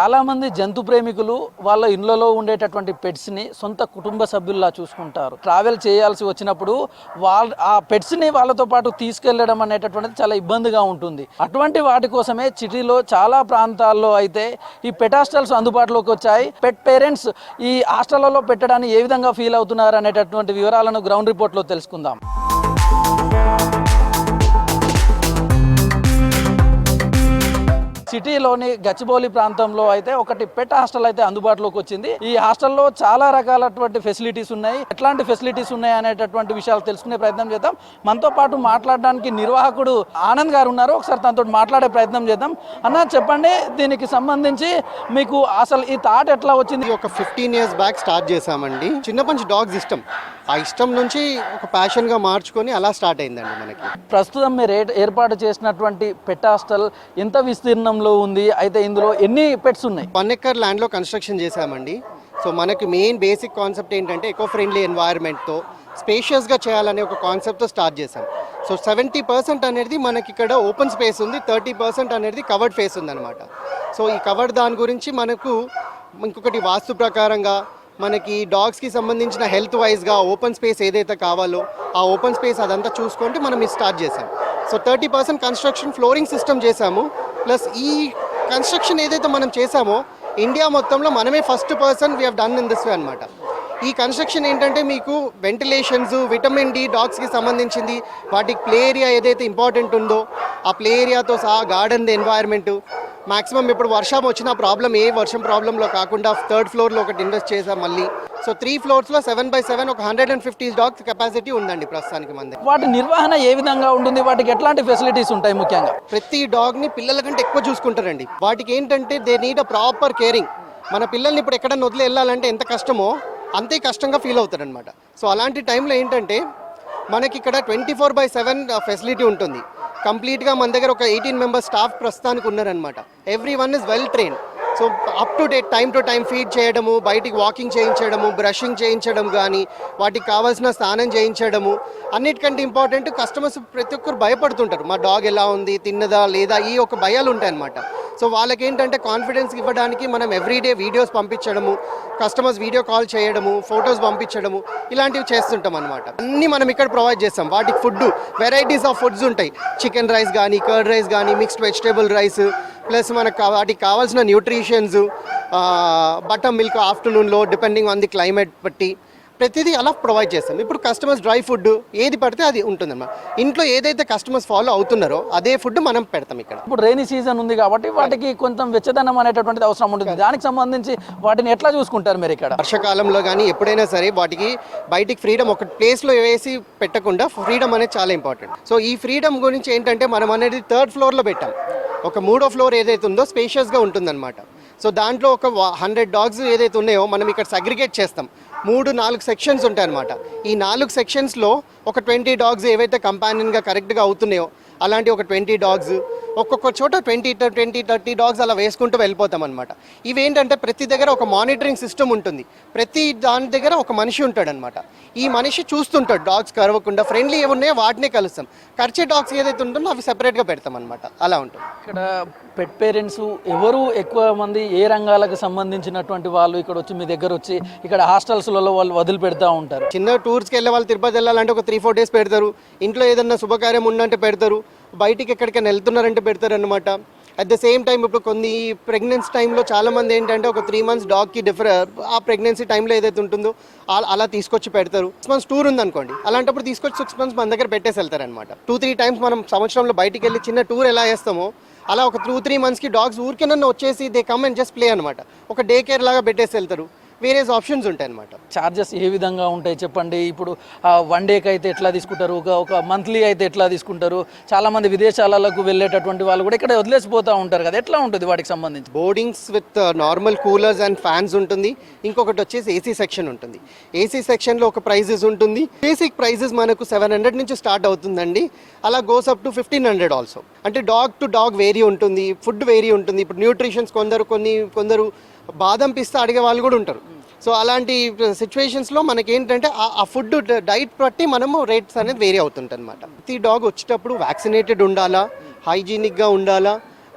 చాలామంది జంతు ప్రేమికులు వాళ్ళ ఇళ్లలో ఉండేటటువంటి పెట్స్ని సొంత కుటుంబ సభ్యుల్లా చూసుకుంటారు. ట్రావెల్ చేయాల్సి వచ్చినప్పుడు ఆ పెట్స్ని వాళ్ళతో పాటు తీసుకెళ్లడం అనేటటువంటిది చాలా ఇబ్బందిగా ఉంటుంది. అటువంటి వాటి కోసమే సిటీలో చాలా ప్రాంతాల్లో అయితే ఈ పెట్ హాస్టల్స్ అందుబాటులోకి వచ్చాయి. పెట్ పేరెంట్స్ ఈ హాస్టళ్లలో పెట్టడాన్ని ఏ విధంగా ఫీల్ అవుతున్నారు అనేటటువంటి వివరాలను గ్రౌండ్ రిపోర్ట్లో తెలుసుకుందాం. సిటీలోని గచ్చిబౌలి ప్రాంతంలో అయితే ఒకటి పెట్ హాస్టల్ అయితే అందుబాటులోకి వచ్చింది. ఈ హాస్టల్లో చాలా రకాలటువంటి ఫెసిలిటీస్ ఉన్నాయి. ఎట్లాంటి ఫెసిలిటీస్ ఉన్నాయి అనేటటువంటి విషయాలు తెలుసుకునే ప్రయత్నం చేద్దాం. మనతో పాటు మాట్లాడడానికి నిర్వాహకుడు ఆనంద్ గారు ఉన్నారు. ఒకసారి తనతో మాట్లాడే ప్రయత్నం చేద్దాం. అన్న, చెప్పండి, దీనికి సంబంధించి మీకు అసలు ఈ థాట్ ఎట్లా వచ్చింది? ఒక 15 years బ్యాక్ స్టార్ట్ చేశామండి. చిన్నప్పటి నుంచి డాగ్స్ ఇష్టం. ఆ ఇష్టం నుంచి ఒక ప్యాషన్గా మార్చుకొని అలా స్టార్ట్ అయిందండి మనకి. ప్రస్తుతం మీరు ఏర్పాటు చేసినటువంటి పెట్ హాస్టల్ ఎంత విస్తీర్ణంలో ఉంది? అయితే ఇందులో ఎన్ని పెట్స్ ఉన్నాయి? 1 acre ల్యాండ్లో కన్స్ట్రక్షన్ చేశామండి. సో మనకి మెయిన్ బేసిక్ కాన్సెప్ట్ ఏంటంటే ఎకో ఫ్రెండ్లీ ఎన్వైర్న్మెంట్తో స్పేషియస్గా చేయాలనే ఒక కాన్సెప్ట్తో స్టార్ట్ చేశాం. సో 70% అనేది మనకి ఇక్కడ ఓపెన్ స్పేస్ ఉంది, 30% అనేది కవర్డ్ ఫేస్ ఉందన్నమాట. సో ఈ కవర్డ్ దాని గురించి మనకు ఇంకొకటి వాస్తు ప్రకారంగా మనకి డాగ్స్కి సంబంధించిన హెల్త్ వైజ్గా ఓపెన్ స్పేస్ ఏదైతే కావాలో ఆ ఓపెన్ స్పేస్ అదంతా చూసుకుంటే మనం ఇది స్టార్ట్ చేసాం. సో 30% కన్స్ట్రక్షన్ ఫ్లోరింగ్ సిస్టమ్ చేశాము. ప్లస్ ఈ కన్స్ట్రక్షన్ ఏదైతే మనం చేసామో ఇండియా మొత్తంలో మనమే first person we have done in this way అనమాట. ఈ కన్స్ట్రక్షన్ ఏంటంటే మీకు వెంటిలేషన్స్, విటమిన్ డి డాగ్స్కి సంబంధించింది, వాటికి ప్లే ఏరియా ఏదైతే ఇంపార్టెంట్ ఉందో ఆ ప్లే ఏరియాతో సహా గార్డెన్ ఎన్వైర్న్మెంటు మ్యాక్సిమం ఇప్పుడు వర్షం వచ్చిన ప్రాబ్లం వర్షం ప్రాబ్లంలో కాకుండా 3rd floorలో ఒకటి ఇన్వెస్ట్ చేసాం మళ్ళీ. సో 3 floors 7x7 ఒక 150 డాగ్స్ కెపాసిటీ ఉందండి ప్రస్తుతానికి మంది. వాటి నిర్వహణ ఏ విధంగా ఉంటుంది? వాటికి ఎట్లాంటి ఫెసిలిటీస్ ఉంటాయి? ముఖ్యంగా ప్రతి డాగ్ని పిల్లల కంటే ఎక్కువ చూసుకుంటారండి. వాటికి ఏంటంటే they need a proper caring. మన పిల్లల్ని ఇప్పుడు ఎక్కడన్నా వదిలి వెళ్ళాలంటే ఎంత కష్టమో అంతే కష్టంగా ఫీల్ అవుతారనమాట. సో అలాంటి టైంలో ఏంటంటే మనకి ఇక్కడ 24/7 ఫెసిలిటీ ఉంటుంది. కంప్లీట్గా మన దగ్గర ఒక 18 members స్టాఫ్ ప్రస్తుతానికి ఉన్నారనమాట. Everyone is well train. So up to date time to time feed చేయడము, బయటికి వాకింగ్ చేయించడము, బ్రషింగ్ చేయించడం కానీ, వాటికి కావాల్సిన స్నానం చేయించడము. అన్నిటికంటే ఇంపార్టెంట్, కస్టమర్స్ ప్రతి ఒక్కరు భయపడుతుంటారు, మా డాగ్ ఎలా ఉంది, తిన్నదా లేదా, ఈ ఒక భయాలు ఉంటాయి అన్నమాట. సో వాళ్ళకి ఏంటంటే కాన్ఫిడెన్స్ ఇవ్వడానికి మనం ఎవ్రీడే వీడియోస్ పంపించడము, కస్టమర్స్ వీడియో కాల్ చేయడము, ఫొటోస్ పంపించడము, ఇలాంటివి చేస్తుంటాం అనమాట. అన్నీ మనం ఇక్కడ ప్రొవైడ్ చేస్తాం. వాటికి ఫుడ్ వెరైటీస్ ఆఫ్ ఫుడ్స్ ఉంటాయి. చికెన్ రైస్ కానీ, కర్డ్ రైస్ కానీ, మిక్స్డ్ వెజిటేబుల్ రైస్, ప్లస్ మనకు వాటికి కావాల్సిన న్యూట్రిషన్స్, బటర్ మిల్క్ ఆఫ్టర్నూన్లో డిపెండింగ్ ఆన్ ది క్లైమేట్ బట్టి ప్రతిదీ అలా ప్రొవైడ్ చేస్తాం. ఇప్పుడు కస్టమర్స్ డ్రై ఫుడ్ ఏది పడితే అది ఉంటుందన్నమాట. ఇంట్లో ఏదైతే కస్టమర్స్ ఫాలో అవుతున్నారో అదే ఫుడ్ మనం పెడతాం ఇక్కడ. ఇప్పుడు రైనీ సీజన్ ఉంది కాబట్టి వాటికి కొంచెం వెచ్చదనం అనేటటువంటిది అవసరం ఉంటుంది. దానికి సంబంధించి వాటిని ఎట్లా చూసుకుంటారు మీరు ఇక్కడ? వర్షాకాలంలో కానీ ఎప్పుడైనా సరే వాటికి బయటికి ఫ్రీడమ్ ఒక ప్లేస్లో వేసి పెట్టకుండా ఫ్రీడమ్ అనేది చాలా ఇంపార్టెంట్. సో ఈ ఫ్రీడమ్ గురించి ఏంటంటే మనం అనేది 3rd floorలో పెట్టాం. ఒక 3వ floor ఏదైతే ఉందో స్పేషియస్గా ఉంటుందన్నమాట. సో దాంట్లో ఒక 100 డాగ్స్ ఏదైతే ఉన్నాయో మనం ఇక్కడ సగ్రిగేట్ చేస్తాం. 3-4 సెక్షన్స్ ఉంటాయన్నమాట. ఈ 4 సెక్షన్స్లో ఒక 20 డాగ్స్ ఏవైతే కంపానియన్గా కరెక్ట్గా అవుతున్నాయో అలాంటి ఒక 20 డాగ్స్, ఒక్కొక్క చోట 20-30 డాగ్స్ అలా వేసుకుంటూ వెళ్ళిపోతాం అనమాట. ఇవేంటంటే ప్రతి దగ్గర ఒక మానిటరింగ్ సిస్టమ్ ఉంటుంది. ప్రతి దాని దగ్గర ఒక మనిషి ఉంటాడనమాట. ఈ మనిషి చూస్తుంటాడు డాగ్స్ కరవకుండా. ఫ్రెండ్లీ ఏమున్నాయో వాటినే కలుస్తాం. కరిచే డాగ్స్ ఏదైతే ఉంటుందో అవి సెపరేట్గా పెడతాం అనమాట. అలా ఉంటుంది. ఇక్కడ పెట్ పేరెంట్స్ ఎవరు ఎక్కువ మంది ఏ రంగాలకు సంబంధించినటువంటి వాళ్ళు ఇక్కడ వచ్చి మీ దగ్గర వచ్చి ఇక్కడ హాస్టల్స్లలో వాళ్ళు వదిలి పెడతా ఉంటారు? చిన్న టూర్స్కి వెళ్ళే వాళ్ళు తిరుపతి వెళ్ళాలంటే ఒక 3-4 days పెడతారు. ఇంట్లో ఏదన్నా శుభకార్యం ఉందంటే పెడతారు. బయటికి ఎక్కడికైనా వెళ్తున్నారంటే పెడతారు అనమాట. అట్ ద సేమ్ టైం ఇప్పుడు కొన్ని ప్రెగ్నెన్సీ టైంలో చాలామంది ఏంటంటే ఒక 3 months డాగ్కి ఆ ప్రెగ్నెన్సీ టైంలో ఏదైతే ఉంటుందో అలా తీసుకొచ్చి పెడతారు. 6 months టూర్ ఉందనుకోండి, అలాంటప్పుడు తీసుకొచ్చి 6 months మన దగ్గర పెట్టేసి వెళ్తారనమాట. 2-3 times మనం సంవత్సరంలో బయటికి వెళ్ళి చిన్న టూర్ ఎలా వేస్తామో అలా ఒక 2-3 monthsకి డాగ్స్ ఊరికేనన్నా వచ్చేసి they come and just play అనమాట. ఒక డే కేర్ లాగా పెట్టేసి వెళ్తారు. వేరియస్ ఆప్షన్స్ ఉంటాయి అనమాట. చార్జెస్ ఏ విధంగా ఉంటాయి చెప్పండి? ఇప్పుడు 1 dayకి అయితే ఎట్లా తీసుకుంటారు, ఒక మంత్లీ అయితే ఎట్లా తీసుకుంటారు? చాలామంది విదేశాలకు వెళ్ళేటటువంటి వాళ్ళు కూడా ఇక్కడ వదిలేసిపోతూ ఉంటారు కదా, ఎట్లా ఉంటుంది వాటికి సంబంధించి? Boardings with normal coolers and fans ఉంటుంది. ఇంకొకటి వచ్చేసి ఏసీ సెక్షన్ ఉంటుంది. ఏసీ సెక్షన్లో ఒక ప్రైజెస్ ఉంటుంది. బేసిక్ ప్రైజెస్ మనకు 700 నుంచి స్టార్ట్ అవుతుందండి. అలా గోస్ అప్ టు 1500 ఆల్సో. అంటే డాగ్ టు డాగ్ వేరీ ఉంటుంది, ఫుడ్ వేరీ ఉంటుంది. ఇప్పుడు న్యూట్రిషన్స్ కొందరు బాదం పిస్తా అడిగే వాళ్ళు కూడా ఉంటారు. సో అలాంటి సిచ్యువేషన్స్లో మనకి ఏంటంటే ఆ ఫుడ్ డైట్ బట్టి మనము రేట్స్ అనేది వేరీ అవుతుంటాయి అనమాట. ప్రతి డాగ్ వచ్చేటప్పుడు వ్యాక్సినేటెడ్ ఉండాలా, హైజీనిక్గా ఉండాలా,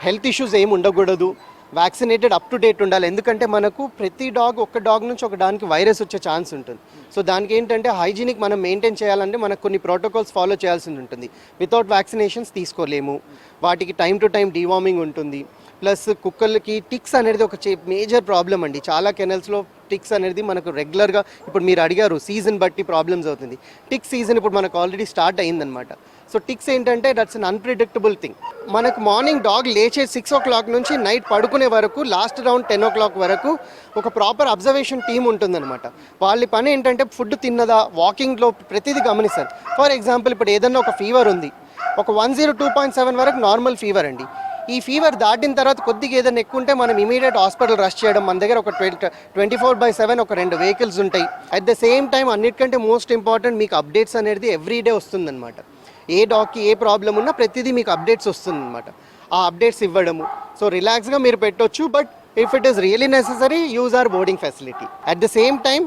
హెల్త్ ఇష్యూస్ ఏమి ఉండకూడదు. వ్యాక్సినేటెడ్ అప్ టు డేట్ ఉండాలి. ఎందుకంటే మనకు ప్రతి డాగ్ ఒక డాగ్ నుంచి ఒక దానికి వైరస్ వచ్చే ఛాన్స్ ఉంటుంది. సో దానికి ఏంటంటే హైజీనిక్ మనం మెయింటైన్ చేయాలంటే మనకు కొన్ని ప్రోటోకాల్స్ ఫాలో చేయాల్సి ఉంటుంది. వితౌట్ వ్యాక్సినేషన్స్ తీసుకోలేము. వాటికి టైం టు టైం డీవార్మింగ్ ఉంటుంది. ప్లస్ కుక్కలకి టిక్స్ అనేది ఒక మేజర్ ప్రాబ్లం అండి. చాలా కెనల్స్లో టిక్స్ అనేది మనకు రెగ్యులర్గా, ఇప్పుడు మీరు అడిగారు సీజన్ బట్టి ప్రాబ్లమ్స్ అవుతుంది. టిక్ సీజన్ ఇప్పుడు మనకు ఆల్రెడీ స్టార్ట్ అయిందనమాట. సో టిక్స్ ఏంటంటే దట్స్ అన్ అన్ప్రిడిక్టబుల్ థింగ్. మనకు మార్నింగ్ డాగ్ లేచే 6 o'clock నుంచి నైట్ పడుకునే వరకు లాస్ట్ రౌండ్ 10 o'clock వరకు ఒక ప్రాపర్ అబ్జర్వేషన్ టీమ్ ఉంటుందన్నమాట. వాళ్ళ పని ఏంటంటే ఫుడ్ తిన్నదా, వాకింగ్లో ప్రతిదీ గమనిస్తారు. ఫర్ ఎగ్జాంపుల్ ఇప్పుడు ఏదన్నా ఒక ఫీవర్ ఉంది, ఒక 102.7 వరకు నార్మల్ ఫీవర్ అండి. ఈ ఫీవర్ దాటిన తర్వాత కొద్దిగా ఏదైనా ఎక్కువ ఉంటే మనం ఇమీడియట్ హాస్పిటల్ రష్ చేయడం. మన దగ్గర ఒక 24/7 ఒక 2 వెహికల్స్ ఉంటాయి. అట్ ద సేమ్ టైం అన్నిటికంటే మోస్ట్ ఇంపార్టెంట్ మీకు అప్డేట్స్ అనేది ఎవ్రీడే వస్తుందన్నమాట. ఏ డాగ్కి ఏ ప్రాబ్లం ఉన్నా ప్రతిదీ మీకు అప్డేట్స్ వస్తుందన్నమాట. ఆ అప్డేట్స్ ఇవ్వడము. సో రిలాక్స్గా మీరు పెట్టొచ్చు. But if it is really necessary use or boarding facility. At the same time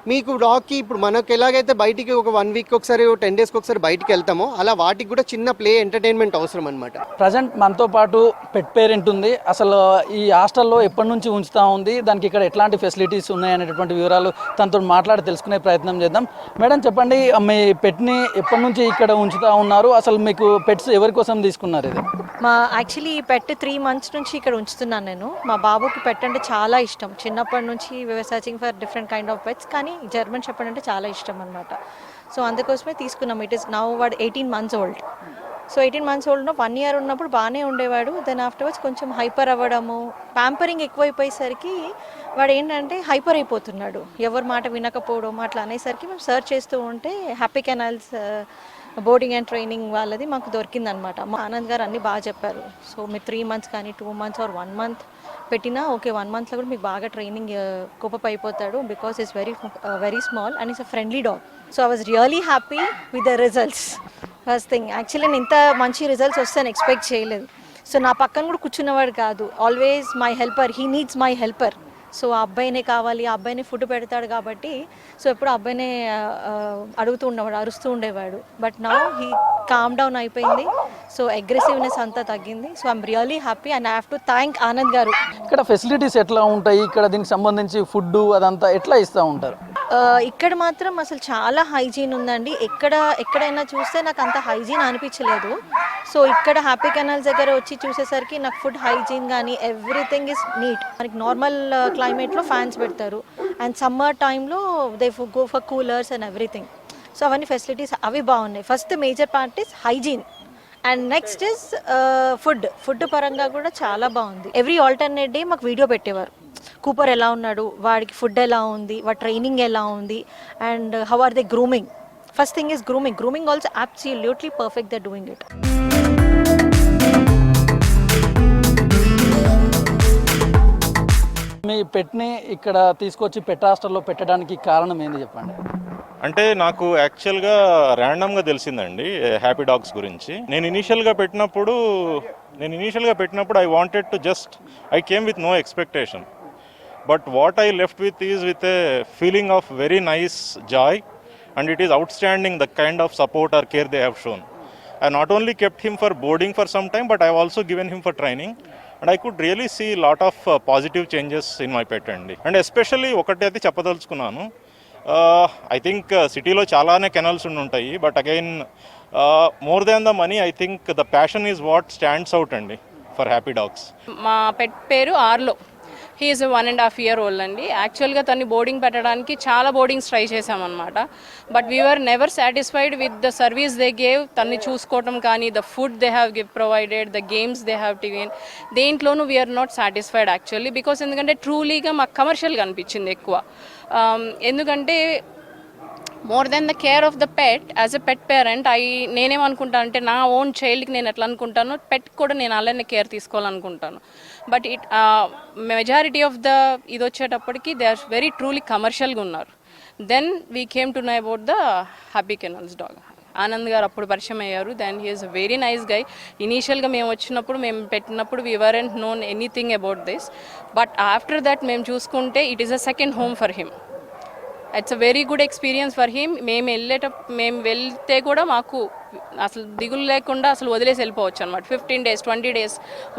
మీకు డాగ్కి ఇప్పుడు మనకు ఎలాగైతే బయటికి ఒక 1 week ఒకసారి 10 daysకి ఒకసారి బయటికి వెళ్తామో అలా వాటికి కూడా చిన్న ప్లే ఎంటర్టైన్మెంట్ అవసరం అనమాట. ప్రజెంట్ మనతో పాటు పెట్ పేరెంట్ ఉంది. అసలు ఈ హాస్టల్లో ఎప్పటి నుంచి ఉంచుతా ఉంది, దానికి ఇక్కడ ఎట్లాంటి ఫెసిలిటీస్ ఉన్నాయనేటటువంటి వివరాలు తనతో మాట్లాడి తెలుసుకునే ప్రయత్నం చేద్దాం. మేడం చెప్పండి, మీ పెట్ని ఎప్పటి నుంచి ఇక్కడ ఉంచుతా ఉన్నారు? అసలు మీకు పెట్స్ ఎవరి కోసం తీసుకున్నారు? ఇది యాక్చువల్లీ ఈ పెట్ 3 months నుంచి ఇక్కడ ఉంచుతున్నాను నేను. మా బాబుకి పెట్ అంటే చాలా ఇష్టం. చిన్నప్పటి నుంచి we're searching for different kind of pets, కానీ జర్మన్ షెపర్డ్ అంటే చాలా ఇష్టం అనమాట. సో అందుకోసమే తీసుకున్నాం. ఇట్ ఈస్ నౌ వాడు 18 months old. So 18 months old 1 year ఉన్నప్పుడు బాగానే ఉండేవాడు. దెన్ ఆఫ్టర్వర్డ్స్ కొంచెం హైపర్ అవ్వడము, ప్యాంపరింగ్ ఎక్కువైపోయేసరికి వాడు ఏంటంటే హైపర్ అయిపోతున్నాడు. ఎవరి మాట వినకపోవడం అట్లా అనేసరికి మేము సర్చ్ చేస్తూ ఉంటే happy canals boarding and training వాళ్ళది మాకు దొరికిందనమాట. మా ఆనంద్ గారు అన్నీ బాగా చెప్పారు. సో మీరు 3 months కానీ 2 months ఆర్ 1 month పెట్టినా ఓకే, 1 monthలో కూడా మీకు బాగా ట్రైనింగ్ కోపప్ అయిపోతాడు. Because it's very small and it's a friendly dog. So I was really happy with the results. First thing actually నేను ఇంత మంచి రిజల్ట్స్ వస్తాయని ఎక్స్పెక్ట్ చేయలేదు. సో నా పక్కన కూడా కూర్చున్నవాడు కాదు. Always my helper, he needs my helper. So ఆ అబ్బాయినే కావాలి, ఆ అబ్బాయిని ఫుడ్ పెడతాడు కాబట్టి సో ఎప్పుడు అబ్బాయినే అడుగుతూ ఉండేవాడు, అరుస్తూ ఉండేవాడు. But now he calm down అయిపోయింది. సో అగ్రెసివ్నెస్ అంతా తగ్గింది. So I'm really happy and I have to thank Anand గారు. ఇక్కడ ఫెసిలిటీస్ ఎట్లా ఉంటాయి? ఇక్కడ దీనికి సంబంధించి ఫుడ్ అదంతా ఎట్లా ఇస్తూ ఉంటారు? ఇక్కడ మాత్రం అసలు చాలా హైజీన్ ఉందండి. ఎక్కడైనా చూస్తే నాకు అంత హైజీన్ అనిపించలేదు. సో ఇక్కడ హ్యాపీ కెనాల్స్ దగ్గర వచ్చి చూసేసరికి నాకు ఫుడ్ హైజీన్ కానీ ఎవ్రీథింగ్ ఇస్ నీట్. మనకి నార్మల్ క్లైమేట్లో ఫ్యాన్స్ పెడతారు అండ్ సమ్మర్ టైంలో they go for coolers and everything. So అవన్నీ ఫెసిలిటీస్ అవి బాగున్నాయి. First major part is hygiene and next is food పరంగా కూడా చాలా బాగుంది. ఎవ్రీ ఆల్టర్నేట్ డే మాకు వీడియో పెట్టేవారు. కూపర్ ఎలా ఉన్నాడు, వాడికి ఫుడ్ ఎలా ఉంది, వాడి ట్రైనింగ్ ఎలా ఉంది and how are they grooming. First thing is grooming also absolutely perfect they doing it. మీ పెట్ని ఇక్కడ తీసుకొచ్చి పెట్ హాస్టల్లో పెట్టడానికి కారణం ఏంది చెప్పండి? అంటే నాకు యాక్చువల్గా ర్యాండమ్గా తెలిసిందండి హ్యాపీ డాగ్స్ గురించి. నేను ఇనీషియల్గా పెట్టినప్పుడు I wanted to I came with no expectation. But what I left with is with a feeling of very nice joy and it is outstanding the kind of support or care they have shown. I not only kept him for boarding for some time, but I have also given him for training. And I could really see a lot of positive changes in my pet అండి. And especially ఒకటి అయితే చెప్పదలుచుకున్నాను. I think సిటీలో చాలానే kennels ఉంటాయి, but again more than the money I think the passion is what stands out అండి for Happy Dogs. మా pet పేరు Arlo. He is 1.5 year old అండి. యాక్చువల్గా తన్ని బోర్డింగ్ పెట్టడానికి చాలా బోర్డింగ్స్ ట్రై చేసామన్నమాట. But we're never satisfied with the service they gave. తన్ని చూసుకోవటం కానీ, the food they have provided, the games they have given, దేంట్లోనూ we are not satisfied actually. Because ఎందుకంటే ట్రూలీగా మాకు కమర్షియల్గా అనిపించింది ఎక్కువ. ఎందుకంటే more than the care of the pet, as a pet parent నేనేమనుకుంటాను అంటే నా ఓన్ చైల్డ్కి నేను ఎట్లా అనుకుంటాను, పెట్ కూడా నేను అలానే కేర్ తీసుకోవాలనుకుంటాను. బట్ మెజారిటీ ఆఫ్ ద ఇది వచ్చేటప్పటికి దే ఆర్ వెరీ ట్రూలీ కమర్షియల్గా ఉన్నారు. Then we came to know about the happy kennels dog. Anand garu అప్పుడు పరిచయం అయ్యారు. Then he is a very nice guy. ఇనీషియల్గా మేము వచ్చినప్పుడు, మేము పెట్టినప్పుడు we weren't known anything about this. But after that మేము చూసుకుంటే it is a second home for him. It's a very good experience for him. మేము వెళ్తే కూడా మాకు అసలు దిగులు లేకుండా అసలు వదిలేసి వెళ్ళిపోవచ్చు అనమాట. 15 days, 20 days,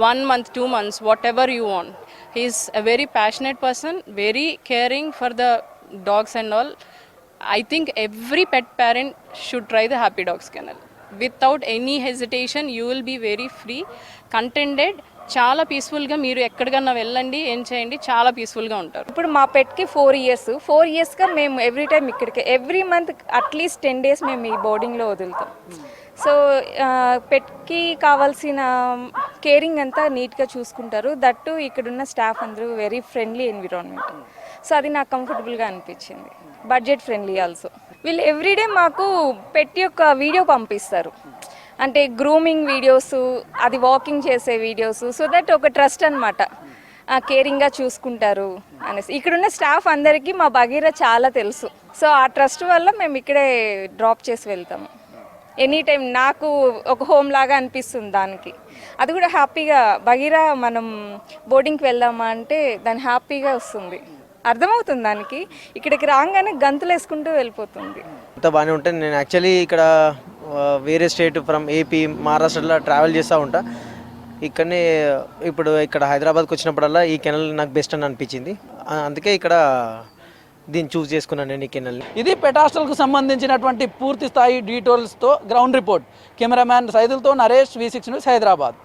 1 month, 2 months, what ever you want. He's a very passionate person, very caring for the dogs and all. I think every pet parent should try the Happy Dogs Kennel. Without any hesitation, you will be very free, contented. చాలా పీస్ఫుల్గా మీరు ఎక్కడికన్నా వెళ్ళండి, ఏం చేయండి, చాలా పీస్ఫుల్గా ఉంటారు. ఇప్పుడు మా పెట్కి 4 ఇయర్స్గా మేము ఎవ్రీ టైం ఇక్కడికి ఎవ్రీ మంత్ అట్లీస్ట్ 10 days మేము ఈ బోర్డింగ్లో వదులుతాం. సో పెట్కి కావాల్సిన కేరింగ్ అంతా నీట్గా చూసుకుంటారు. దట్టు ఇక్కడున్న స్టాఫ్ అందరూ వెరీ ఫ్రెండ్లీ ఎన్విరాన్మెంట్. సో అది నాకు కంఫర్టబుల్గా అనిపించింది. Budget friendly also. వీళ్ళు ఎవ్రీడే మాకు పెట్ యొక్క వీడియో పంపిస్తారు, అంటే గ్రూమింగ్ వీడియోస్, అది వాకింగ్ చేసే వీడియోస్. సో దట్ ఒక ట్రస్ట్ అనమాట, కేరింగ్గా చూసుకుంటారు అనేసి. ఇక్కడున్న స్టాఫ్ అందరికీ మా బగీరా చాలా తెలుసు. సో ఆ ట్రస్ట్ వల్ల మేము ఇక్కడే డ్రాప్ చేసి వెళ్తాము. ఎనీ టైం నాకు ఒక హోమ్ లాగా అనిపిస్తుంది దానికి. అది కూడా హ్యాపీగా బగీరా మనం బోర్డింగ్కి వెళ్దామా అంటే దాని హ్యాపీగా వస్తుంది, అర్థమవుతుంది దానికి. ఇక్కడికి రాగానే గంతులు వేసుకుంటూ వెళ్ళిపోతుంది. అంత బాగానే ఉంటుంది. నేను యాక్చువల్లీ ఇక్కడ వేరే స్టేట్ ఫ్రమ్ ఏపీ, మహారాష్ట్రలో ట్రావెల్ చేస్తూ ఉంటా. ఇక్కడనే ఇప్పుడు ఇక్కడ హైదరాబాద్కి వచ్చినప్పుడల్లా ఈ కెనల్ నాకు బెస్ట్ అని అనిపించింది. అందుకే ఇక్కడ దీన్ని చూస్ చేసుకున్నాను నేను ఈ కెనల్ని. ఇది పెట్ హాస్టల్కు సంబంధించినటువంటి పూర్తి స్థాయి డీటెయిల్స్తో గ్రౌండ్ రిపోర్ట్. కెమెరామ్యాన్ సైదులతో నరేష్, V6 న్యూస్, హైదరాబాద్.